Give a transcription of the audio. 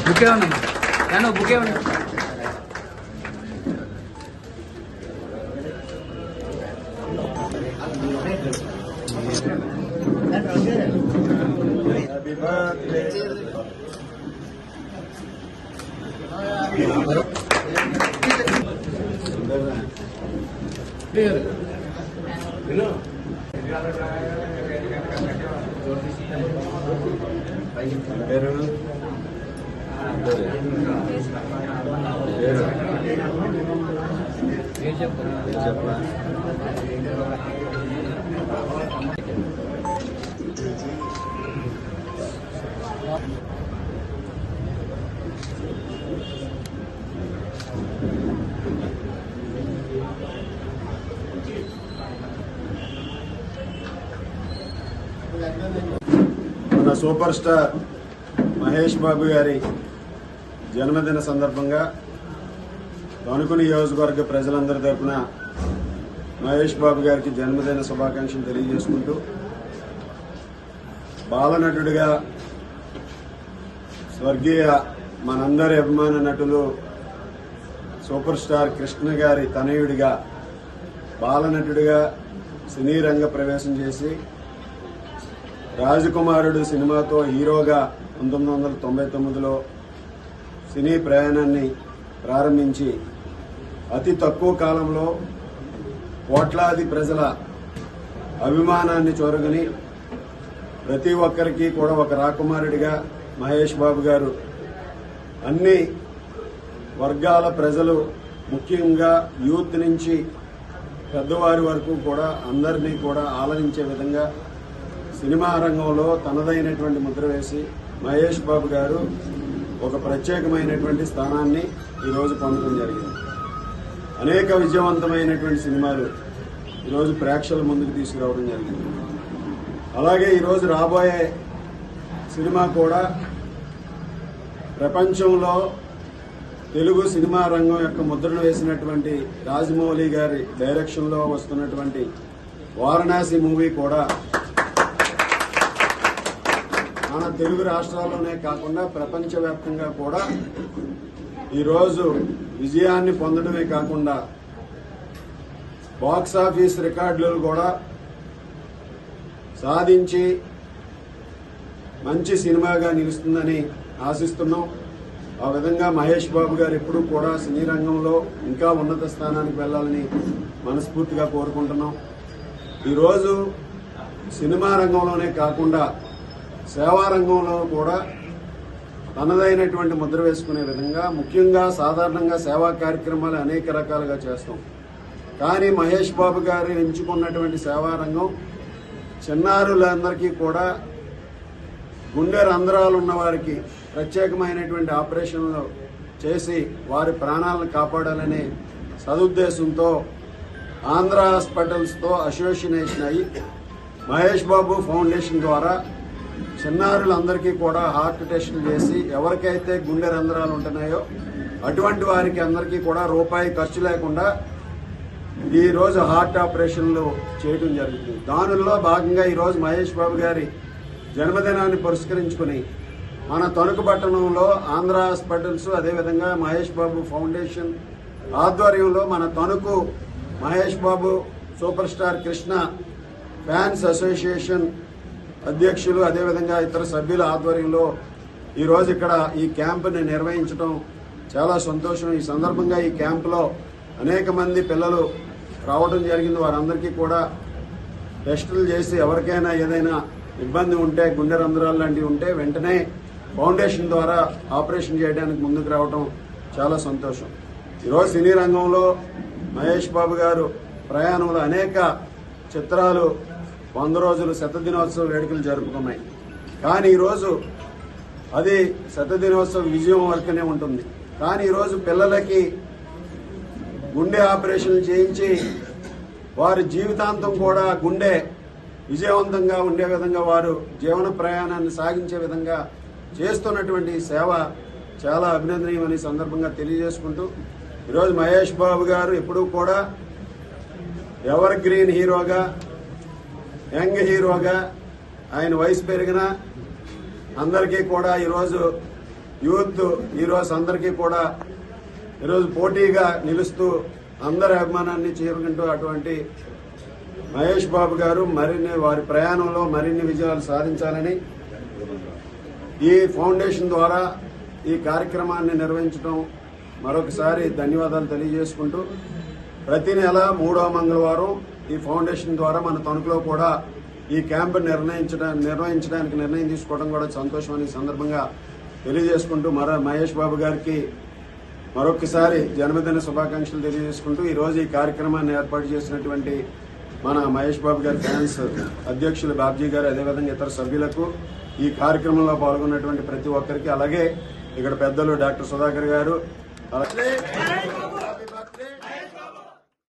Bouquet ఉన్నా నేను bouquet ఉన్నా హ్యాపీ బర్త్డే పేరు చెప్పా మన సూపర్ స్టార్ మహేష్ బాబు గారి జన్మదిన సందర్భంగా తణుకు నియోజకవర్గ ప్రజలందరి తరఫున మహేష్ బాబు గారికి జన్మదిన శుభాకాంక్షలు తెలియజేసుకుంటూ బాలనటుడిగా స్వర్గీయ మనందరి అభిమాన నటులు సూపర్ స్టార్ కృష్ణ గారి తనయుడిగా బాలనటుడిగా సినీ రంగ ప్రవేశం చేసి రాజకుమారుడు సినిమాతో హీరోగా 1999లో సినీ ప్రయాణాన్ని ప్రారంభించి అతి తక్కువ కాలంలో కోట్లాది ప్రజల అభిమానాన్ని చూరగొని ప్రతి ఒక్కరికి కూడా ఒక రాకుమారుడిగా మహేష్ బాబు గారు అన్ని వర్గాల ప్రజలు ముఖ్యంగా యూత్ నుంచి పెద్దవారి వరకు కూడా అందరినీ కూడా ఆలరించే విధంగా సినిమా రంగంలో తనదైనటువంటి ముద్ర వేసి మహేష్ బాబు గారు ఒక ప్రత్యేకమైనటువంటి స్థానాన్ని ఈరోజు పొందడం జరిగింది. అనేక విజయవంతమైనటువంటి సినిమాలు ఈరోజు ప్రేక్షకుల ముందుకు తీసుకురావడం జరిగింది. అలాగే ఈరోజు రాబోయే సినిమా కూడా ప్రపంచంలో తెలుగు సినిమా రంగం యొక్క ముద్రను వేసినటువంటి రాజమౌళి గారి డైరెక్షన్లో వస్తున్నటువంటి వారణాసి మూవీ కూడా మన తెలుగు రాష్ట్రాల్లోనే కాకుండా ప్రపంచవ్యాప్తంగా కూడా ఈరోజు విజయాన్ని పొందడమే కాకుండా బాక్సాఫీస్ రికార్డులు కూడా సాధించి మంచి సినిమాగా నిలుస్తుందని ఆశిస్తున్నాం. ఆ విధంగా మహేష్ బాబు గారు ఎప్పుడూ కూడా సినీ రంగంలో ఇంకా ఉన్నత స్థానానికి వెళ్లాలని మనస్ఫూర్తిగా కోరుకుంటున్నాం. ఈరోజు సినిమా రంగంలోనే కాకుండా సేవా రంగంలో కూడా తనదైనటువంటి ముద్ర వేసుకునే విధంగా ముఖ్యంగా సాధారణంగా సేవా కార్యక్రమాలు అనేక రకాలుగా చేస్తాం. కానీ మహేష్ బాబు గారు ఎంచుకున్నటువంటి సేవా రంగం చిన్నారులందరికీ కూడా గుండె రంధ్రాలు ఉన్న వారికి ప్రత్యేకమైనటువంటి ఆపరేషన్లు చేసి వారి ప్రాణాలను కాపాడాలనే సదుద్దేశంతో ఆంధ్ర హాస్పిటల్స్తో అసోసియేషన్ అయ్యి మహేష్ బాబు ఫౌండేషన్ ద్వారా చిన్నారులందరికీ కూడా హార్ట్ టెస్టులు చేసి ఎవరికైతే గుండె రంధ్రాలు ఉంటున్నాయో అటువంటి వారికి అందరికీ కూడా రూపాయి ఖర్చు లేకుండా ఈరోజు హార్ట్ ఆపరేషన్లు చేయడం జరుగుతుంది. దానిలో భాగంగా ఈరోజు మహేష్ బాబు గారి జన్మదినాన్ని పురస్కరించుకుని మన తణుకు పట్టణంలో ఆంధ్ర హాస్పిటల్స్ అదేవిధంగా మహేష్ బాబు ఫౌండేషన్ ఆధ్వర్యంలో మన Tanuku Mahesh Babu super star Krishna fans association అధ్యక్షులు అదేవిధంగా ఇతర సభ్యుల ఆధ్వర్యంలో ఈరోజు ఇక్కడ ఈ క్యాంపుని నిర్వహించడం చాలా సంతోషం. ఈ సందర్భంగా ఈ క్యాంపులో అనేక మంది పిల్లలు రావడం జరిగింది. వారందరికీ కూడా టెస్టులు చేసి ఎవరికైనా ఏదైనా ఇబ్బంది ఉంటే గుండె రంధ్రాలు లాంటివి ఉంటే వెంటనే ఫౌండేషన్ ద్వారా ఆపరేషన్ చేయడానికి ముందుకు రావడం చాలా సంతోషం. ఈరోజు సినీ రంగంలో మహేష్ బాబు గారు ప్రయాణంలో అనేక చిత్రాలు 100 రోజులు శతదినోత్సవ వేడుకలు జరుపుకున్నాయి. కానీ ఈరోజు అది శతదినోత్సవ విజయం వరకునే ఉంటుంది. కానీ ఈరోజు పిల్లలకి గుండె ఆపరేషన్లు చేయించి వారి జీవితాంతం కూడా గుండె విజయవంతంగా ఉండే విధంగా వారు జీవన ప్రయాణాన్ని సాగించే విధంగా చేస్తున్నటువంటి సేవ చాలా అభినందనీయమని సందర్భంగా తెలియజేసుకుంటూ ఈరోజు మహేష్ బాబు గారు ఎప్పుడూ కూడా ఎవర్ గ్రీన్ హీరోగా, యంగ్ హీరోగా, ఆయన వయసు పెరిగినా అందరికీ కూడా ఈరోజు యూత్ హీరోస్ అందరికీ కూడా ఈరోజు పోటీగా నిలుస్తూ అందరి అభిమానాన్ని చేరుకుంటూ అటువంటి మహేష్ బాబు గారు వారి ప్రయాణంలో మరిన్ని విజయాలు సాధించాలని ఈ ఫౌండేషన్ ద్వారా ఈ కార్యక్రమాన్ని నిర్వహించడం మరొకసారి ధన్యవాదాలు తెలియజేసుకుంటూ ప్రతి నెల 3వ మంగళవారం ఈ ఫౌండేషన్ ద్వారా మన తణుకులో కూడా ఈ క్యాంపు నిర్వహించడానికి నిర్ణయం తీసుకోవడం కూడా సంతోషం అని సందర్భంగా తెలియజేసుకుంటూ మహేష్ బాబు గారికి మరొకసారి జన్మదిన శుభాకాంక్షలు తెలియజేసుకుంటూ ఈరోజు ఈ కార్యక్రమాన్ని ఏర్పాటు చేసినటువంటి మన మహేష్ బాబు గారి ఫ్యాన్స్ అధ్యక్షులు బాబ్జీ గారు, అదేవిధంగా ఇతర సభ్యులకు, ఈ కార్యక్రమంలో పాల్గొన్నటువంటి ప్రతి ఒక్కరికి, అలాగే ఇక్కడ పెద్దలు డాక్టర్ సుధాకర్ గారు, అలాగే